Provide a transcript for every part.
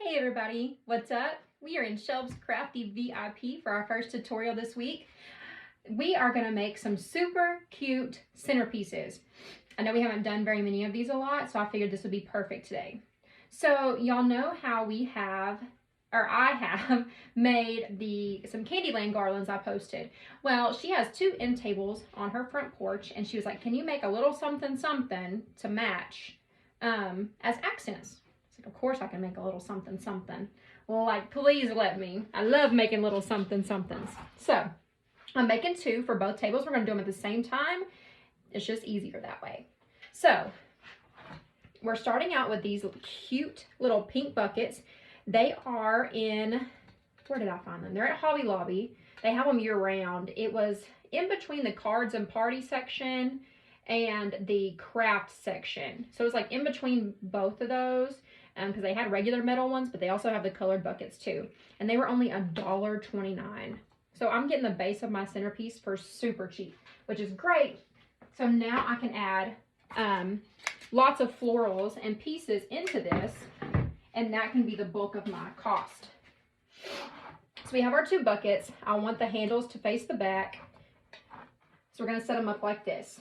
Hey everybody, what's up? We are in Shelb's Crafty VIP for our first tutorial this week. We are going to make some super cute centerpieces. I know we haven't done very many of these a lot, so I figured this would be perfect today. So y'all know how I have made some Candyland garlands I posted. Well, she has 2 end tables on her front porch, and she was like, can you make a little something something to match as accents? Of course I can make a little something something. Well, like, please let me. I love making little something somethings. So I'm making 2 for both tables. We're going to do them at the same time. It's just easier that way. So we're starting out with these cute little pink buckets. They are in, where did I find them? They're at Hobby Lobby. They have them year round. It was in between the cards and party section and the craft section. So it was like in between both of those. Because they had regular metal ones, but they also have the colored buckets too. And they were only $1.29. So I'm getting the base of my centerpiece for super cheap, which is great. So now I can add lots of florals and pieces into this, and that can be the bulk of my cost. So we have our 2 buckets. I want the handles to face the back. So we're going to set them up like this.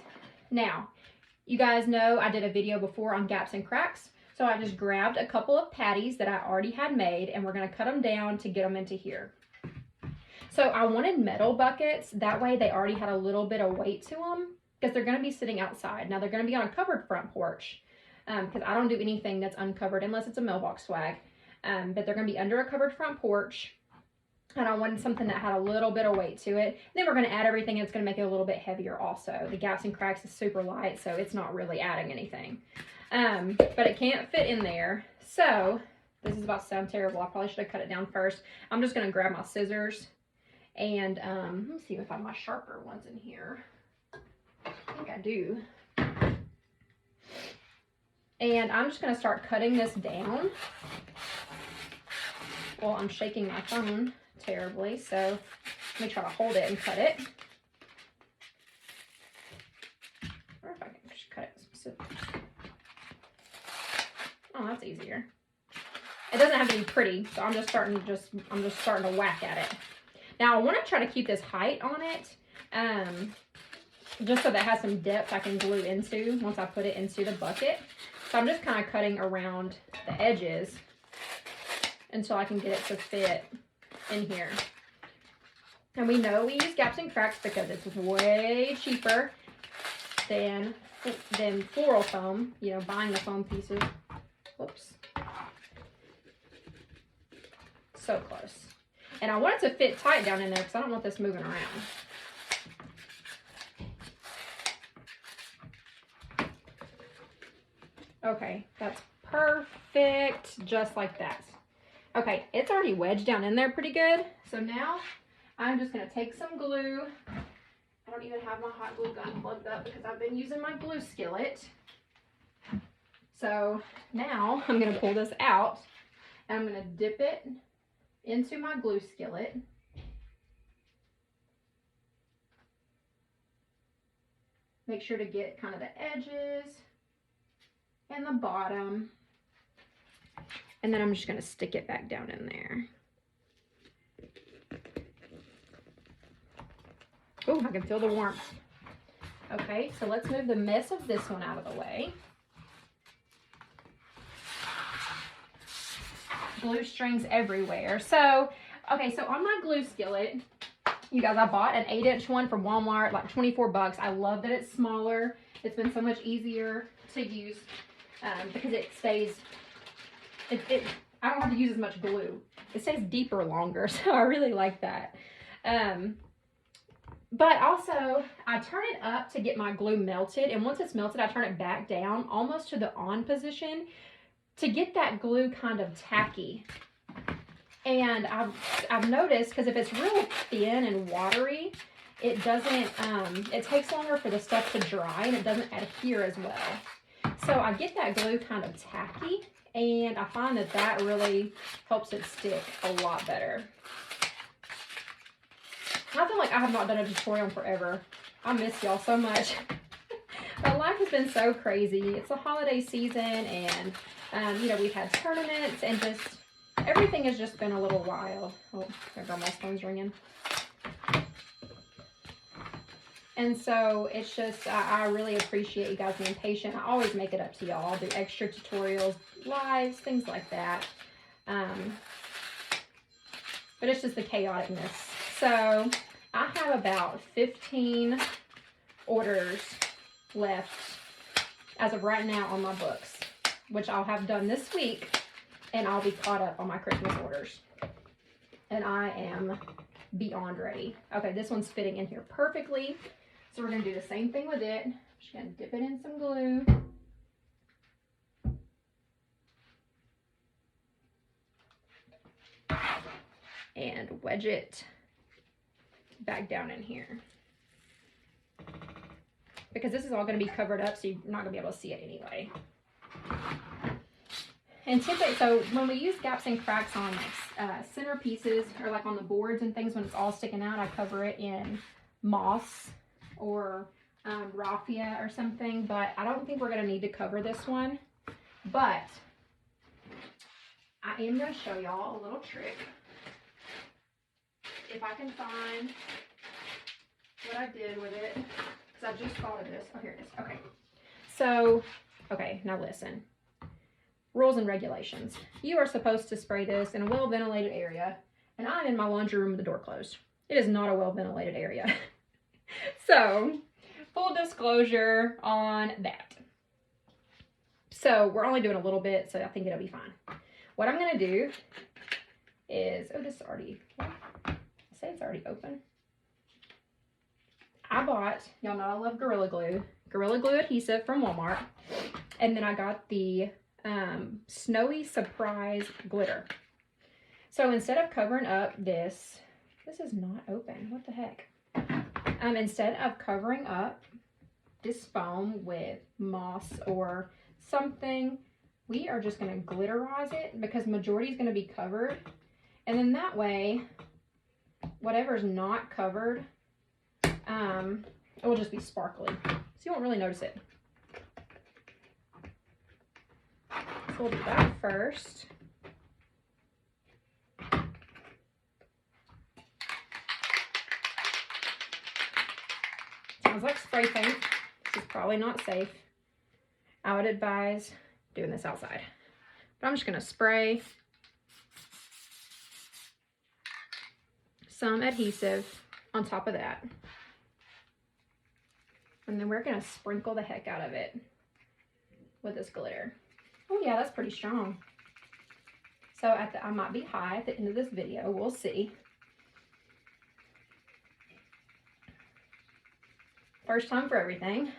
Now, you guys know I did a video before on gaps and cracks. So I just grabbed a couple of patties that I already had made, and we're going to cut them down to get them into here. So I wanted metal buckets. That way they already had a little bit of weight to them because they're going to be sitting outside. Now they're going to be on a covered front porch because I don't do anything that's uncovered unless it's a mailbox swag. But they're going to be under a covered front porch. And I wanted something that had a little bit of weight to it. And then we're going to add everything, and it's going to make it a little bit heavier also. The gaps and cracks is super light, so it's not really adding anything. But it can't fit in there. So this is about to sound terrible. I probably should have cut it down first. I'm just going to grab my scissors and let me see if I have my sharper ones in here. I think I do. And I'm just going to start cutting this down. Well, I'm shaking my phone terribly, so let me try to hold it and cut it. Or if I can just cut it with some scissors. Oh, that's easier. It doesn't have to be pretty, so I'm just starting to whack at it. Now I want to try to keep this height on it, just so that it has some depth I can glue into once I put it into the bucket. So I'm just kind of cutting around the edges until I can get it to fit in here. And we know we use gaps and cracks because it's way cheaper than floral foam, you know, buying the foam pieces. Whoops. So close. And I want it to fit tight down in there because I don't want this moving around. Okay, that's perfect, just like that. Okay, it's already wedged down in there pretty good. So now I'm just going to take some glue. I don't even have my hot glue gun plugged up because I've been using my glue skillet. So now I'm going to pull this out, and I'm going to dip it into my glue skillet. Make sure to get kind of the edges and the bottom. And then I'm just going to stick it back down in there. Oh, I can feel the warmth. Okay, so let's move the mess of this one out of the way. Glue strings everywhere. So, okay, so on my glue skillet, you guys, I bought an 8-inch one from Walmart, like 24 bucks. I love that it's smaller. It's been so much easier to use because it stays, I don't have to use as much glue. It stays deeper longer, so I really like that. But also, I turn it up to get my glue melted, and once it's melted, I turn it back down almost to the on position to get that glue kind of tacky. And I've noticed, because if it's real thin and watery, it doesn't, it takes longer for the stuff to dry, and it doesn't adhere as well. So I get that glue kind of tacky, and I find that that really helps it stick a lot better. I feel like I have not done a tutorial in forever. I miss y'all so much. But life has been so crazy. It's the holiday season, and you know, we've had tournaments and just everything has just been a little wild. Oh, there grandma's phone's ringing. And so it's just, I really appreciate you guys being patient. I always make it up to y'all. I'll do extra tutorials, lives, things like that. But it's just the chaoticness. So I have about 15 orders left as of right now on my books, which I'll have done this week, and I'll be caught up on my Christmas orders. And I am beyond ready. Okay, this one's fitting in here perfectly. So we're going to do the same thing with it. I'm just going to dip it in some glue. And wedge it back down in here. Because this is all going to be covered up, so you're not going to be able to see it anyway. And typically, so when we use gaps and cracks on like centerpieces or like on the boards and things, when it's all sticking out, I cover it in moss or raffia or something, but I don't think we're going to need to cover this one. But I am going to show y'all a little trick. If I can find what I did with it, because I just thought of this. Oh, here it is. Okay. So, okay, now listen. Rules and regulations. You are supposed to spray this in a well-ventilated area, and I'm in my laundry room with the door closed. It is not a well-ventilated area. So, full disclosure on that. So, we're only doing a little bit, so I think it'll be fine. What I'm going to do is, oh, this is already, I say it's already open. I bought, y'all know I love Gorilla Glue adhesive from Walmart, and then I got the Snowy Surprise glitter. So instead of covering up this is not open, what the heck? Instead of covering up this foam with moss or something, we are just going to glitterize it because majority is going to be covered. And then that way, whatever's not covered, it will just be sparkly. So you won't really notice it. So we'll do that first. Sounds like spray paint. This is probably not safe. I would advise doing this outside. But I'm just going to spray some adhesive on top of that. And then we're going to sprinkle the heck out of it with this glitter. Oh yeah, that's pretty strong. So I might be high at the end of this video. We'll see. First time for everything.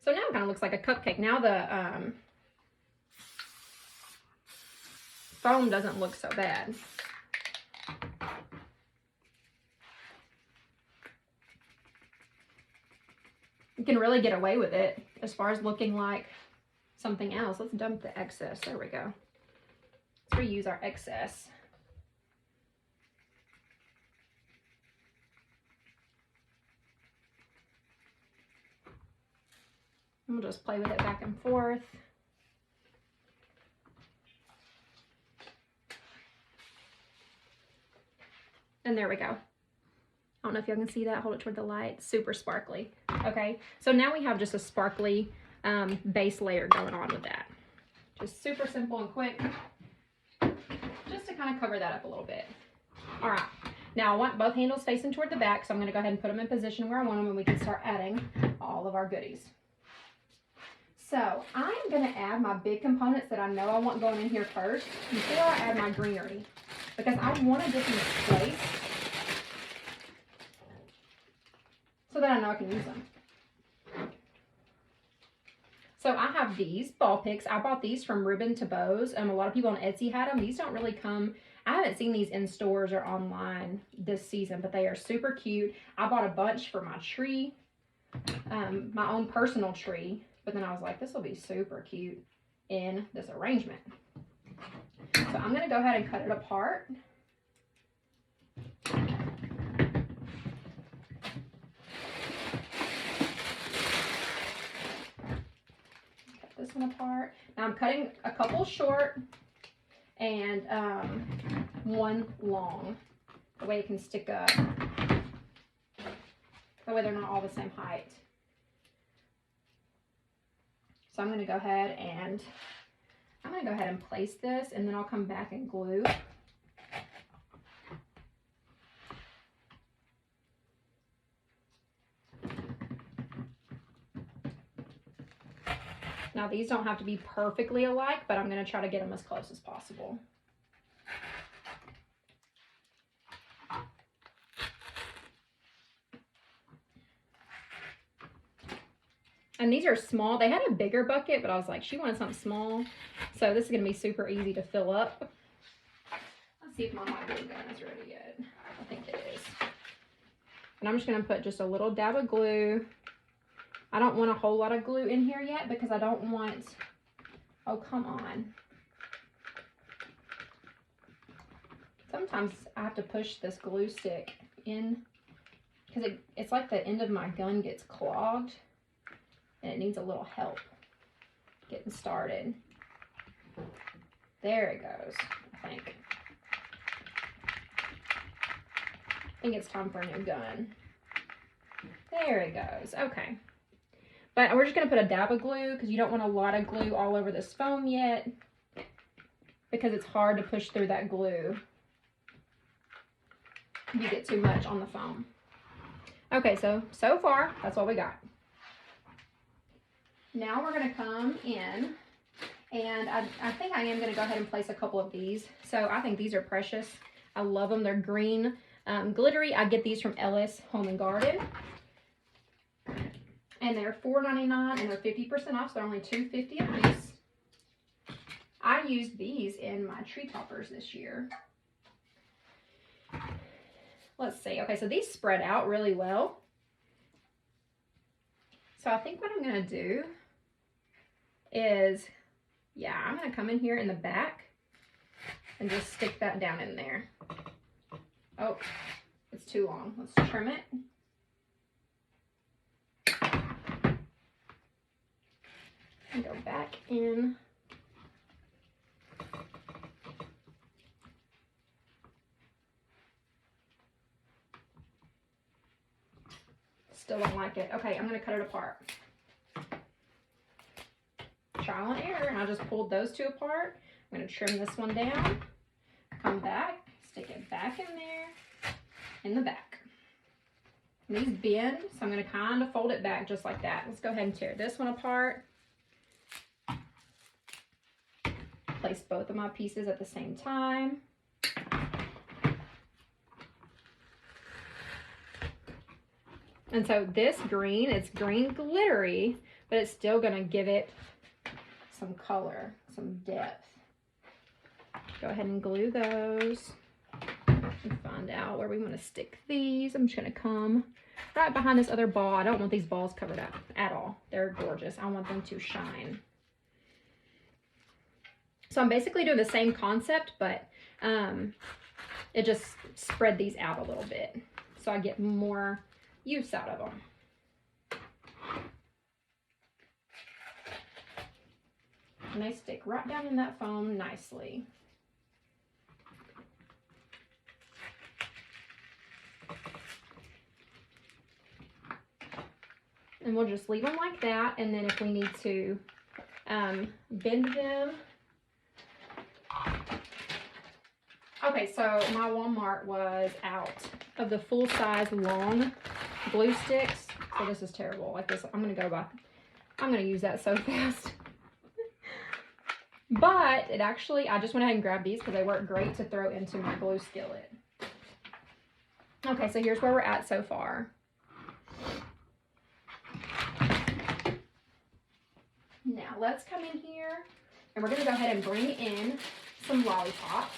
So now it kind of looks like a cupcake. Now the foam doesn't look so bad. You can really get away with it as far as looking like something else. Let's dump the excess. There we go. Let's reuse our excess. And we'll just play with it back and forth. And there we go. I don't know if y'all can see that. Hold it toward the light. Super sparkly. Okay, so now we have just a sparkly base layer going on with that. Just super simple and quick. Just to kind of cover that up a little bit. All right, now I want both handles facing toward the back, so I'm going to go ahead and put them in position where I want them, and we can start adding all of our goodies. So I'm going to add my big components that I know I want going in here first before I add my greenery, because I want to get these placed so that I know I can use them. So I have these ball picks. I bought these from Ribbon to Bows. A lot of people on Etsy had them. These don't really come, I haven't seen these in stores or online this season, but they are super cute. I bought a bunch for my tree, my own personal tree, but then I was like, this will be super cute in this arrangement. So I'm going to go ahead and cut it apart. one apart. Now I'm cutting a couple short and one long. The way it can stick up. That way they're not all the same height. So I'm going to go ahead and place this, and then I'll come back and glue. Now these don't have to be perfectly alike, but I'm going to try to get them as close as possible. And these are small. They had a bigger bucket, but I was like, she wanted something small. So this is going to be super easy to fill up. Let's see if my hot glue gun is ready yet. I think it is. And I'm just going to put just a little dab of glue. I don't want a whole lot of glue in here yet because I don't want, oh, come on. Sometimes I have to push this glue stick in because it's like the end of my gun gets clogged. And it needs a little help getting started. There it goes, I think. I think it's time for a new gun. There it goes, okay. But we're just gonna put a dab of glue because you don't want a lot of glue all over this foam yet because it's hard to push through that glue. You get too much on the foam. Okay, so far, that's what we got. Now we're going to come in, and I think I am going to go ahead and place a couple of these. So I think these are precious. I love them. They're green, glittery. I get these from Ellis Home and Garden. And they're $4.99 and they're 50% off, so they're only $2.50 a piece. I used these in my tree toppers this year. Let's see. Okay, so these spread out really well. So I think what I'm going to do is, yeah, I'm going to come in here in the back and just stick that down in there. Oh, it's too long. Let's trim it. And go back in. Still don't like it. Okay, I'm going to cut it apart. Trial and error, and I just pulled those two apart. I'm going to trim this one down, come back, stick it back in there, in the back. And these bend, so I'm going to kind of fold it back just like that. Let's go ahead and tear this one apart. Place both of my pieces at the same time. And so this green, it's green glittery, but it's still going to give it some color, some depth. Go ahead and glue those and find out where we want to stick these. I'm just going to come right behind this other ball. I don't want these balls covered up at all. They're gorgeous. I want them to shine. So I'm basically doing the same concept, but it just spread these out a little bit so I get more use out of them. And they stick right down in that foam nicely. And we'll just leave them like that, and then if we need to bend them. Okay, so my Walmart was out of the full-size long glue sticks. So this is terrible. Like this, I'm gonna use that so fast. But it actually, I just went ahead and grabbed these because they work great to throw into my glue skillet. Okay, so here's where we're at so far. Now let's come in here and we're gonna go ahead and bring in some lollipops.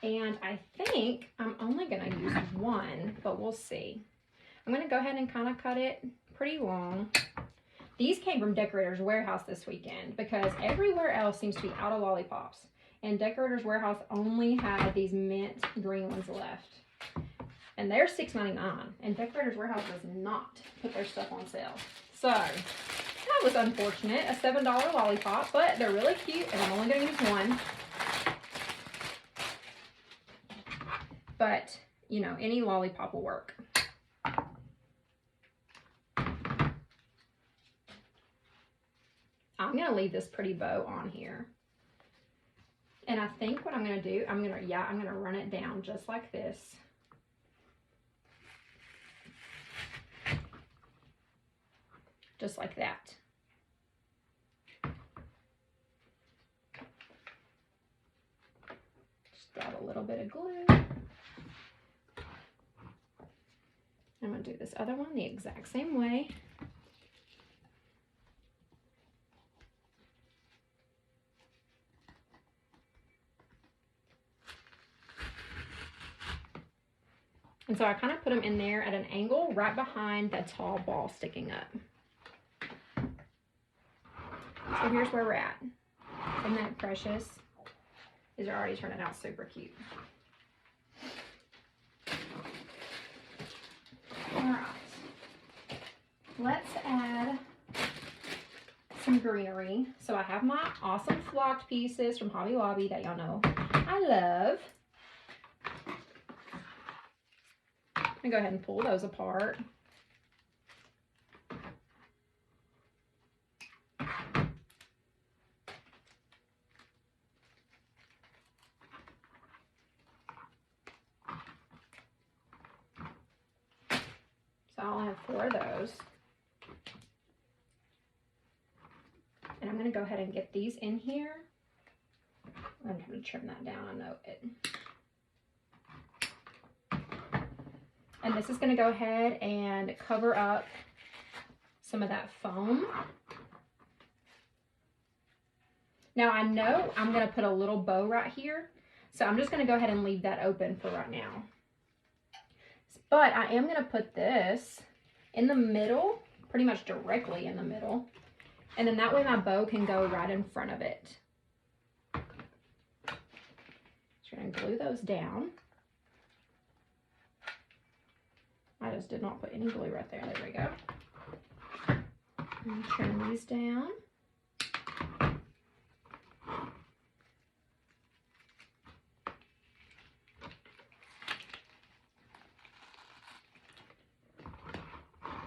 And I think I'm only going to use one, but we'll see. I'm going to go ahead and kind of cut it pretty long. These came from Decorator's Warehouse this weekend because everywhere else seems to be out of lollipops. And Decorator's Warehouse only had these mint green ones left. And they're $6.99. And Decorators Warehouse does not put their stuff on sale. So that was unfortunate. A $7 lollipop, but they're really cute, and I'm only going to use one. But, you know, any lollipop will work. I'm going to leave this pretty bow on here. And I think what I'm going to do, I'm going to run it down just like this. Just like that. Just grab a little bit of glue. I'm going to do this other one the exact same way. And so I kind of put them in there at an angle right behind that tall ball sticking up. So here's where we're at. Isn't that precious? These are already turning out super cute. All right. Let's add some greenery. So I have my awesome flocked pieces from Hobby Lobby that y'all know I love. I'm gonna go ahead and pull those apart. So I'll have 4 of those. And I'm gonna go ahead and get these in here. I'm gonna trim that down, I know it. And this is going to go ahead and cover up some of that foam. Now I know I'm going to put a little bow right here, so I'm just going to go ahead and leave that open for right now. But I am going to put this in the middle, pretty much directly in the middle, and then that way my bow can go right in front of it. Just going to glue those down. I just did not put any glue right there. There we go. And trim these down.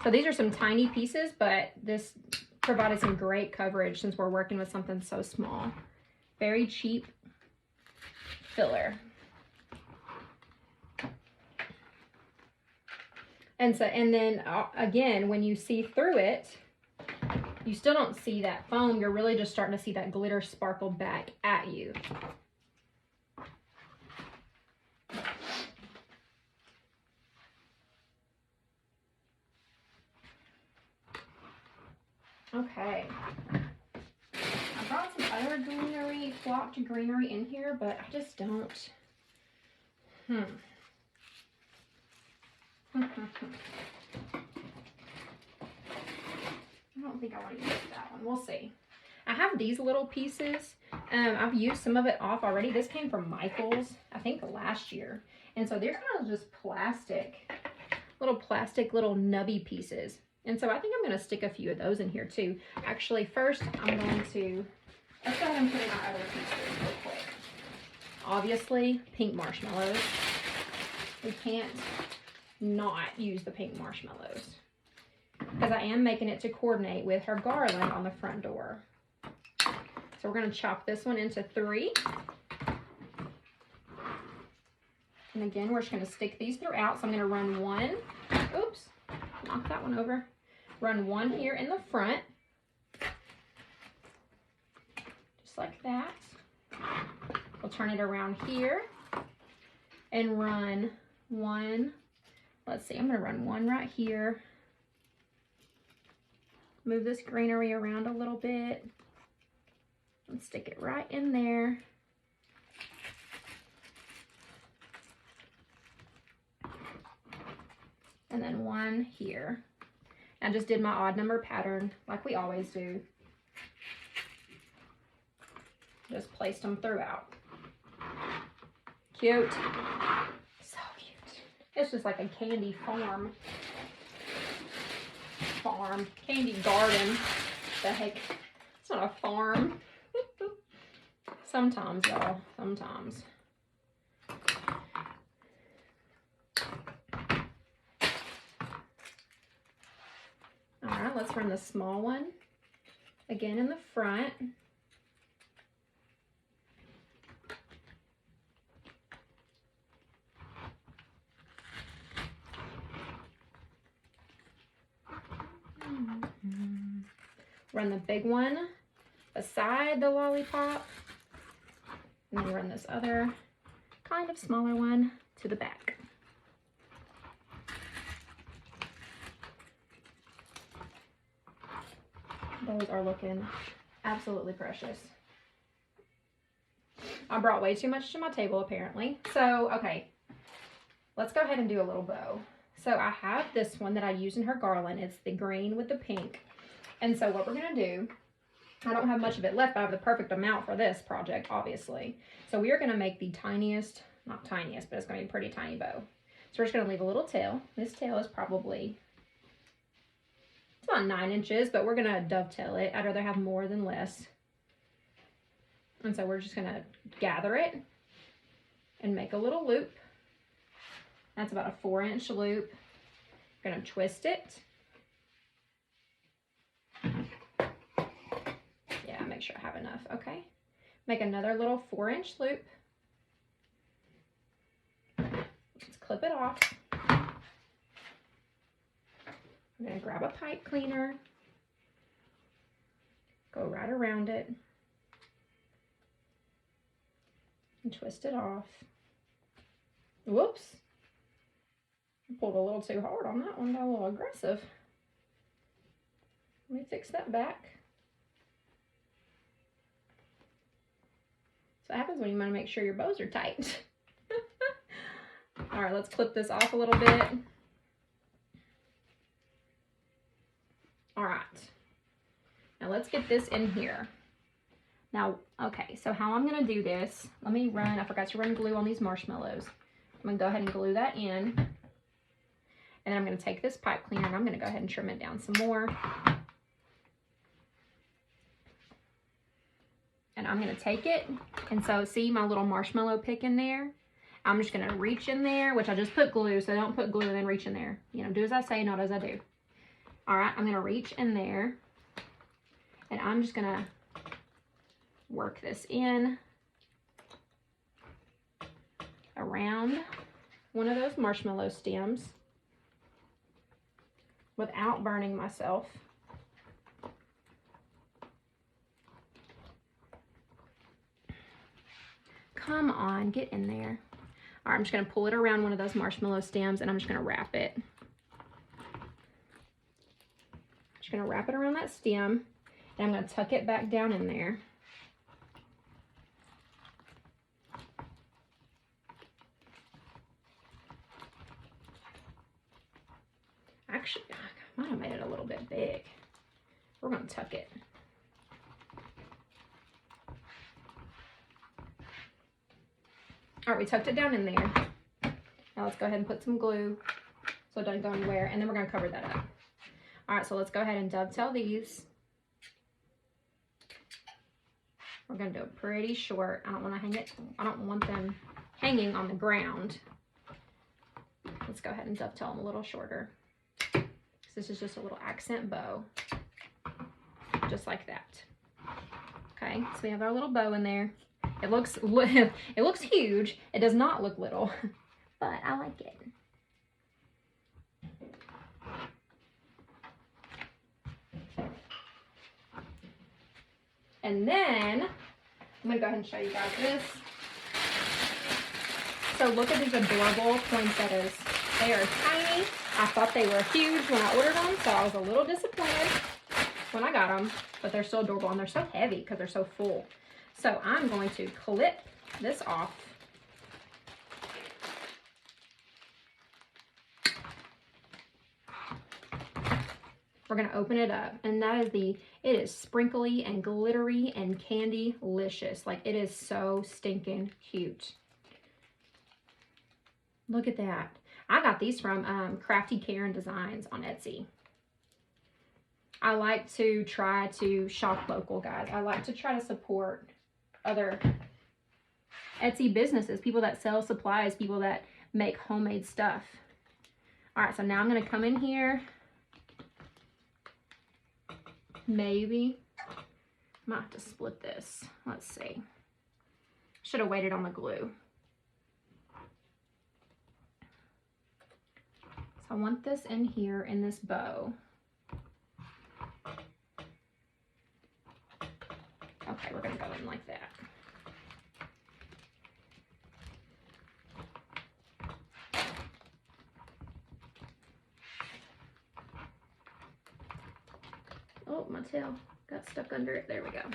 So these are some tiny pieces, but this provided some great coverage since we're working with something so small. Very cheap filler. And then again, when you see through it, you still don't see that foam. You're really just starting to see that glitter sparkle back at you. Okay. I brought some other greenery, flocked greenery in here, but I just don't. I don't think I want to use that one. We'll see. I have these little pieces. I've used some of it off already. This came from Michael's, I think last year. And so they're kind of just plastic, little nubby pieces. And so I think I'm going to stick a few of those in here too. Actually, first I'm going to, let's go ahead and put in our other pieces real quick. Obviously, pink marshmallows. We can't not use the pink marshmallows because I am making it to coordinate with her garland on the front door. So we're going to chop this one into 3. And again, we're just going to stick these throughout. So I'm going to run one. Oops, knock that one over. Run one here in the front. Just like that. We'll turn it around here and run one. Let's see, I'm going to run one right here. Move this greenery around a little bit and stick it right in there. And then one here. I just did my odd number pattern like we always do. Just placed them throughout. Cute. So cute. It's just like a candy candy garden. The heck, it's not a farm. Sometimes, y'all, sometimes. All right, let's run the small one again in the front. Run the big one beside the lollipop, and then run this other kind of smaller one to the back. Those are looking absolutely precious. I brought way too much to my table apparently. So, okay, let's go ahead and do a little bow. So I have this one that I use in her garland. It's the green with the pink. And so what we're gonna do, I don't have much of it left, but I have the perfect amount for this project, obviously. So we are gonna make the tiniest, not tiniest, but it's gonna be a pretty tiny bow. So we're just gonna leave a little tail. This tail is probably, it's about 9 inches, but we're gonna dovetail it. I'd rather have more than less. And so we're just gonna gather it and make a little loop. That's about a 4-inch loop. We're gonna twist it. Yeah, make sure I have enough, okay. Make another little 4-inch loop. Let's clip it off. I'm gonna grab a pipe cleaner, go right around it, and twist it off. Whoops. I pulled a little too hard on that one, got a little aggressive. Let me fix that back. So what happens when you want to make sure your bows are tight. All right, let's clip this off a little bit. All right, now let's get this in here. Now, okay, so how I'm gonna do this, let me run, I forgot to run glue on these marshmallows. I'm gonna go ahead and glue that in. And then I'm gonna take this pipe cleaner and I'm gonna go ahead and trim it down some more. And I'm gonna take it, and so see my little marshmallow pick in there? I'm just gonna reach in there, which I just put glue, so don't put glue and then reach in there. You know, do as I say, not as I do. All right, I'm gonna reach in there, and I'm just gonna work this in around one of those marshmallow stems without burning myself. Come on, get in there. All right, I'm just gonna pull it around one of those marshmallow stems and I'm just gonna wrap it. Just gonna wrap it around that stem and I'm gonna tuck it back down in there. Actually, I might have made it a little bit big. We're gonna tuck it. All right, we tucked it down in there. Now let's go ahead and put some glue so it doesn't go anywhere, and then we're gonna cover that up. All right, so let's go ahead and dovetail these. We're gonna do it pretty short. I don't wanna hang it, I don't want them hanging on the ground. Let's go ahead and dovetail them a little shorter. This is just a little accent bow, just like that. Okay, so we have our little bow in there. It looks huge. It does not look little, but I like it. And then I'm gonna go ahead and show you guys this. So look at these adorable poinsettias. They are tiny. I thought they were huge when I ordered them, so I was a little disappointed when I got them, but they're still adorable and they're so heavy because they're so full. So I'm going to clip this off. We're going to open it up, and that is it is sprinkly and glittery and candy-licious. Like, it is so stinking cute. Look at that. I got these from Crafty Karen Designs on Etsy. I like to try to shop local, guys. I like to try to support other Etsy businesses, people that sell supplies, people that make homemade stuff. All right, so now I'm going to come in here. Maybe. I might have to split this. Let's see. Should have waited on the glue. So I want this in here in this bow. Okay, we're going to go in like that. Oh, my tail got stuck under it. There we go. I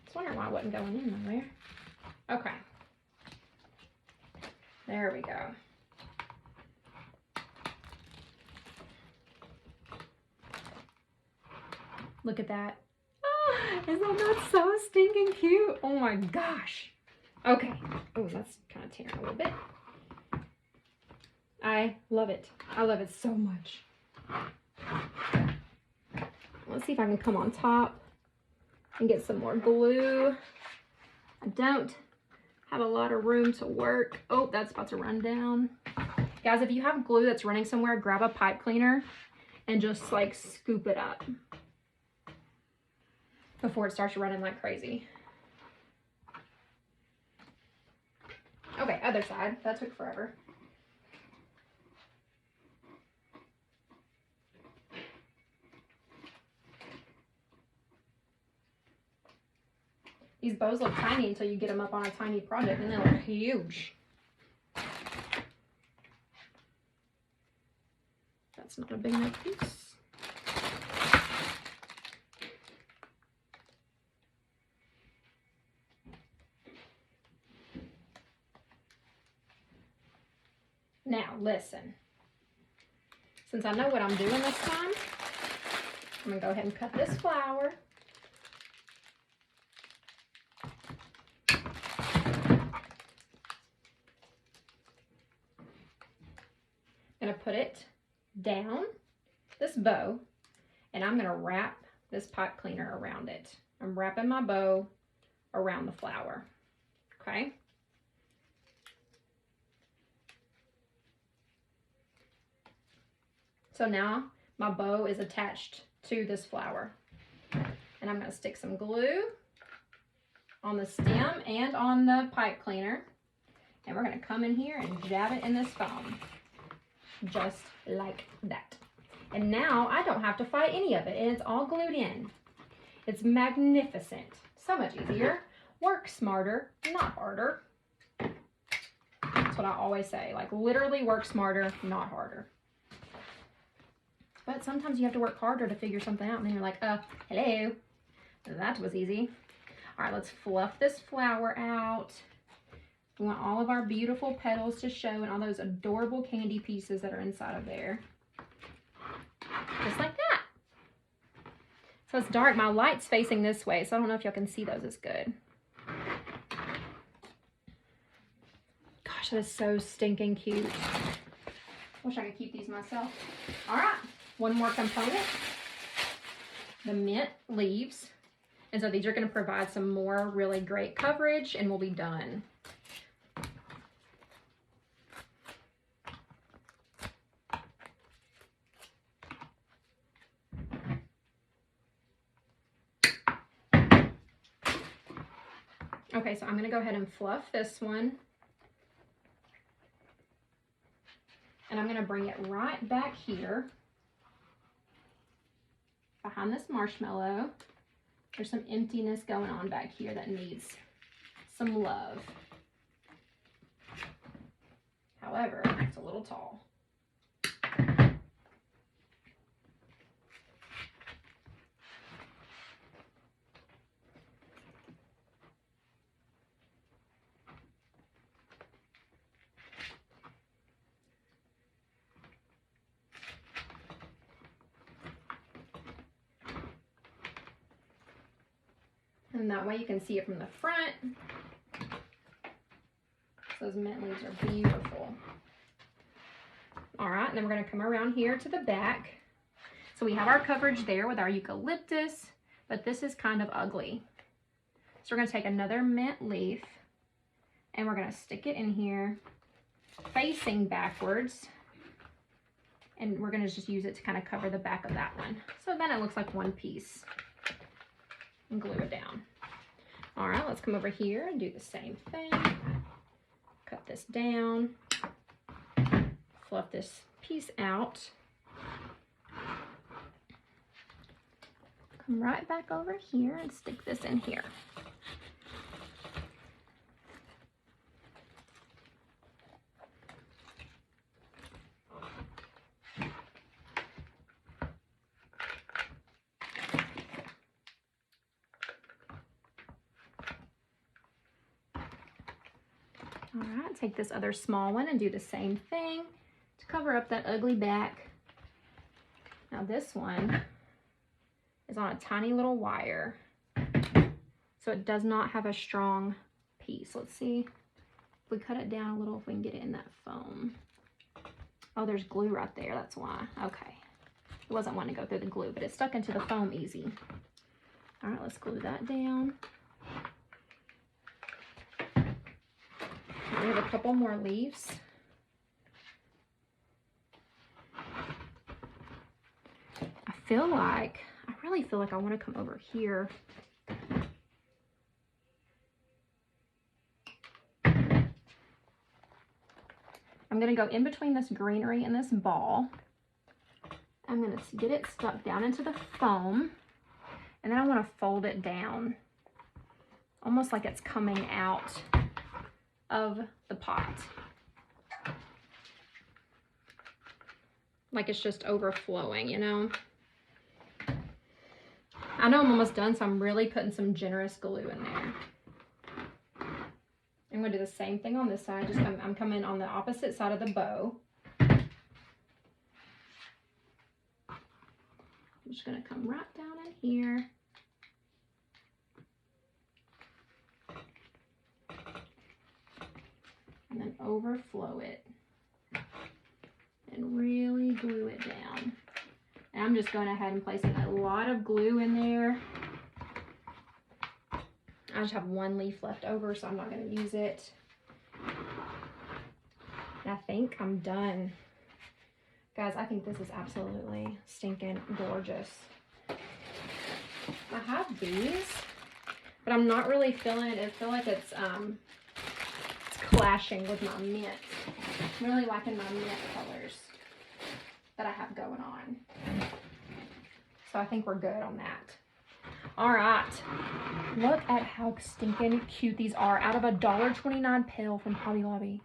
was wondering why it wasn't going in nowhere. Okay. There we go. Look at that. Oh, isn't that so stinking cute? Oh my gosh. Okay. Oh, that's kind of tearing a little bit. I love it. I love it so much. Let's see if I can come on top and get some more glue. I don't have a lot of room to work. Oh, that's about to run down. Guys, if you have glue that's running somewhere, grab a pipe cleaner and just like scoop it up before it starts running like crazy. Okay, other side. That took forever. These bows look tiny until you get them up on a tiny project, and they look huge. That's not a big enough piece. Now, listen. Since I know what I'm doing this time, I'm going to go ahead and cut this flower. I'm going to put it down this bow, and I'm going to wrap this pipe cleaner around it. I'm wrapping my bow around the flower. Okay? So now my bow is attached to this flower. And I'm going to stick some glue on the stem and on the pipe cleaner. And we're going to come in here and jab it in this foam. Just like that. And now I don't have to fight any of it, and it's all glued in. It's magnificent. So much easier. Work smarter, not harder. That's what I always say. Like, literally work smarter, not harder. But sometimes you have to work harder to figure something out, and then you're like, hello. That was easy. All right, let's fluff this flower out. We want all of our beautiful petals to show and all those adorable candy pieces that are inside of there. Just like that. So it's dark. My light's facing this way, so I don't know if y'all can see those as good. Gosh, that is so stinking cute. Wish I could keep these myself. All right, one more component. The mint leaves. And so these are going to provide some more really great coverage, and we'll be done. Okay, so I'm going to go ahead and fluff this one. And I'm going to bring it right back here behind this marshmallow. There's some emptiness going on back here that needs some love. However, it's a little tall. And that way you can see it from the front. Those mint leaves are beautiful. All right, and then we're gonna come around here to the back. So we have our coverage there with our eucalyptus, but this is kind of ugly. So we're gonna take another mint leaf and we're gonna stick it in here facing backwards. And we're gonna just use it to kind of cover the back of that one. So then it looks like one piece. And glue it down. All right, let's come over here and do the same thing. Cut this down. Fluff this piece out. Come right back over here and stick this in here. All right, take this other small one and do the same thing to cover up that ugly back. Now this one is on a tiny little wire, so it does not have a strong piece. Let's see if we cut it down a little, if we can get it in that foam. Oh, there's glue right there, that's why. Okay, it wasn't wanting to go through the glue, but it stuck into the foam easy. All right, let's glue that down. We have a couple more leaves. I really feel like I want to come over here. I'm going to go in between this greenery and this ball. I'm going to get it stuck down into the foam, and then I want to fold it down almost like it's coming out of the pot, like it's just overflowing, you know. I know I'm almost done, so I'm really putting some generous glue in there. I'm gonna do the same thing on this side. I'm coming on the opposite side of the bow. I'm just gonna come right down in here. And then overflow it and really glue it down. And I'm just going ahead and placing a lot of glue in there. I just have one leaf left over, so I'm not going to use it. And I think I'm done. Guys, I think this is absolutely stinking gorgeous. I have these, but I'm not really feeling it. I feel like it's clashing with my mint. I'm really liking my mint colors that I have going on. So I think we're good on that. All right, look at how stinking cute these are out of a $1.29 pill from Hobby Lobby.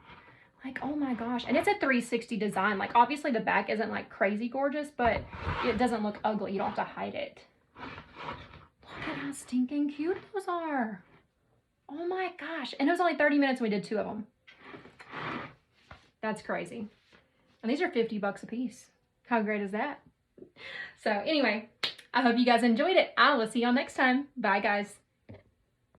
Like, oh my gosh. And it's a 360 design. Like, obviously the back isn't like crazy gorgeous, but it doesn't look ugly. You don't have to hide it. Look at how stinking cute those are. Oh my gosh. And it was only 30 minutes and we did 2 of them. That's crazy. And these are 50 bucks a piece. How great is that? So anyway, I hope you guys enjoyed it. I will see y'all next time. Bye guys.